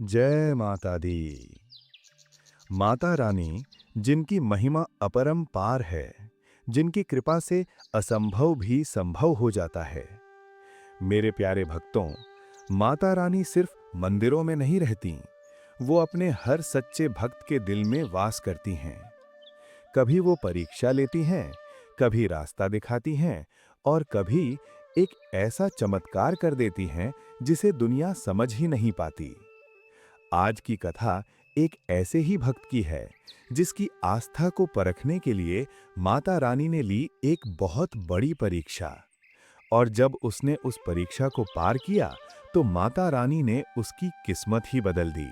जय माता दी। माता रानी, जिनकी महिमा अपरंपार है, जिनकी कृपा से असंभव भी संभव हो जाता है। मेरे प्यारे भक्तों, माता रानी सिर्फ मंदिरों में नहीं रहती, वो अपने हर सच्चे भक्त के दिल में वास करती हैं। कभी वो परीक्षा लेती हैं, कभी रास्ता दिखाती हैं और कभी एक ऐसा चमत्कार कर देती हैं जिसे दुनिया समझ ही नहीं पाती। आज की कथा एक ऐसे ही भक्त की है जिसकी आस्था को परखने के लिए माता रानी ने ली एक बहुत बड़ी परीक्षा। और जब उसने उस परीक्षा को पार किया तो माता रानी ने उसकी किस्मत ही बदल दी।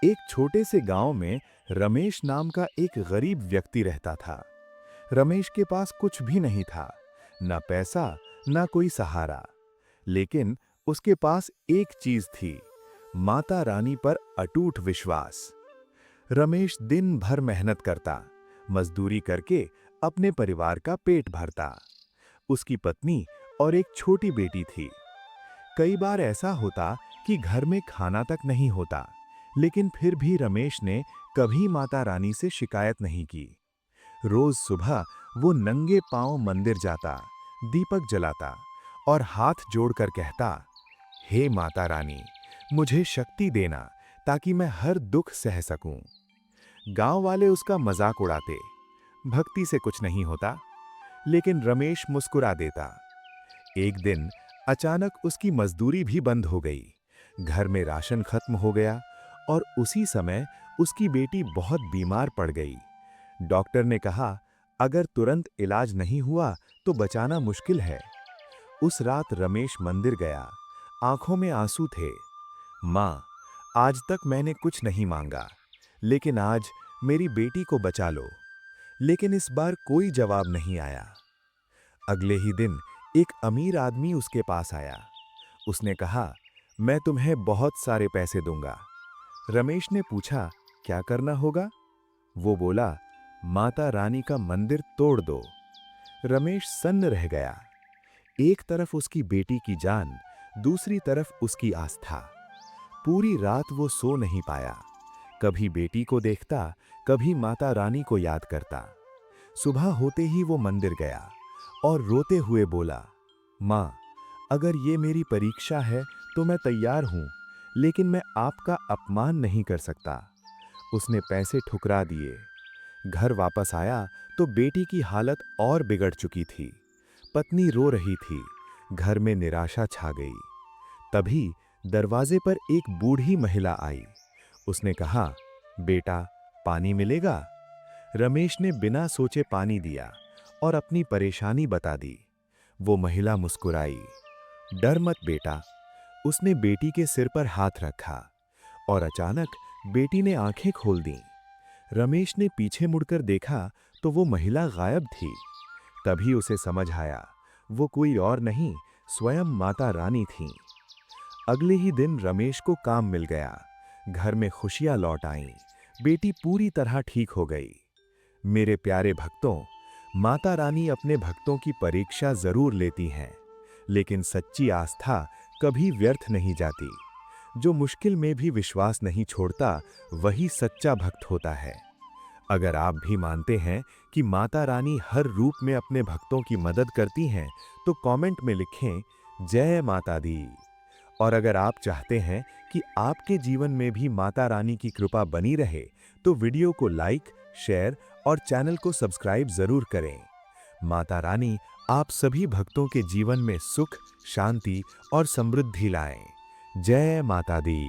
एक छोटे से गांव में रमेश नाम का एक गरीब व्यक्ति रहता था। रमेश के पास कुछ भी नहीं था, ना पैसा, ना कोई सहारा। लेकिन उसके पास एक चीज थी, माता रानी पर अटूट विश्वास। रमेश दिन भर मेहनत करता, मजदूरी करके अपने परिवार का पेट भरता। उसकी पत्नी और एक छोटी बेटी थी। कई बार ऐसा होता कि घर में खाना तक नहीं होता, लेकिन फिर भी रमेश ने कभी माता रानी से शिकायत नहीं की। रोज सुबह वो नंगे पांव मंदिर जाता, दीपक जलाता और हाथ जोड़कर कहता, हे माता रानी, मुझे शक्ति देना ताकि मैं हर दुख सह सकूं। गांव वाले उसका मजाक उड़ाते, भक्ति से कुछ नहीं होता, लेकिन रमेश मुस्कुरा देता। एक दिन अचानक उसकी मजदूरी भी बंद हो गई, घर में राशन खत्म हो गया और उसी समय उसकी बेटी बहुत बीमार पड़ गई। डॉक्टर ने कहा, अगर तुरंत इलाज नहीं हुआ तो बचाना मुश्किल है। उस रात रमेश मंदिर गया, आंखों में आंसू थे। माँ, आज तक मैंने कुछ नहीं मांगा, लेकिन आज मेरी बेटी को बचा लो। लेकिन इस बार कोई जवाब नहीं आया। अगले ही दिन एक अमीर आदमी उसके पास आया। उसने कहा, मैं तुम्हें बहुत सारे पैसे दूंगा। रमेश ने पूछा, क्या करना होगा? वो बोला, माता रानी का मंदिर तोड़ दो। रमेश सन्न रह गया। एक तरफ उसकी बेटी की जान, दूसरी तरफ उसकी आस्था। पूरी रात वो सो नहीं पाया। कभी बेटी को देखता, कभी माता रानी को याद करता। सुबह होते ही वो मंदिर गया और रोते हुए बोला, माँ, अगर ये मेरी परीक्षा है तो मैं तैयार हूँ, लेकिन मैं आपका अपमान नहीं कर सकता। उसने पैसे ठुकरा दिए। घर वापस आया तो बेटी की हालत और बिगड़ चुकी थी। पत्नी रो रही थी, घर में निराशा छा गई। तभी दरवाजे पर एक बूढ़ी महिला आई। उसने कहा, बेटा, पानी मिलेगा? रमेश ने बिना सोचे पानी दिया और अपनी परेशानी बता दी। वो महिला मुस्कुराई। डर मत बेटा। उसने बेटी के सिर पर हाथ रखा और अचानक बेटी ने आंखें खोल दी। रमेश ने पीछे मुड़कर देखा तो वो महिला गायब थी। तभी उसे समझ आया, वो कोई और नहीं, स्वयं माता रानी थीं। अगले ही दिन रमेश को काम मिल गया। घर में खुशियां लौट आईं। बेटी पूरी तरह ठीक हो गई। मेरे प्यारे भक्तों, माता रानी अपने भक्तों की परीक्षा जरूर लेती हैं, लेकिन सच्ची आस्था कभी व्यर्थ नहीं जाती। जो मुश्किल में भी विश्वास नहीं छोड़ता, वही सच्चा भक्त होता है। अगर आप भी मानते हैं कि माता रानी हर रूप में अपने भक्तों की मदद करती हैं, तो कमेंट में लिखें, जय माता दी। और अगर आप चाहते हैं कि आपके जीवन में भी माता रानी की कृपा बनी रहे, तो वीडियो को लाइक, शेयर और चैनल को सब्सक्राइब जरूर करें। माता रानी आप सभी भक्तों के जीवन में सुख, शांति और समृद्धि लाएं। जय माता दी।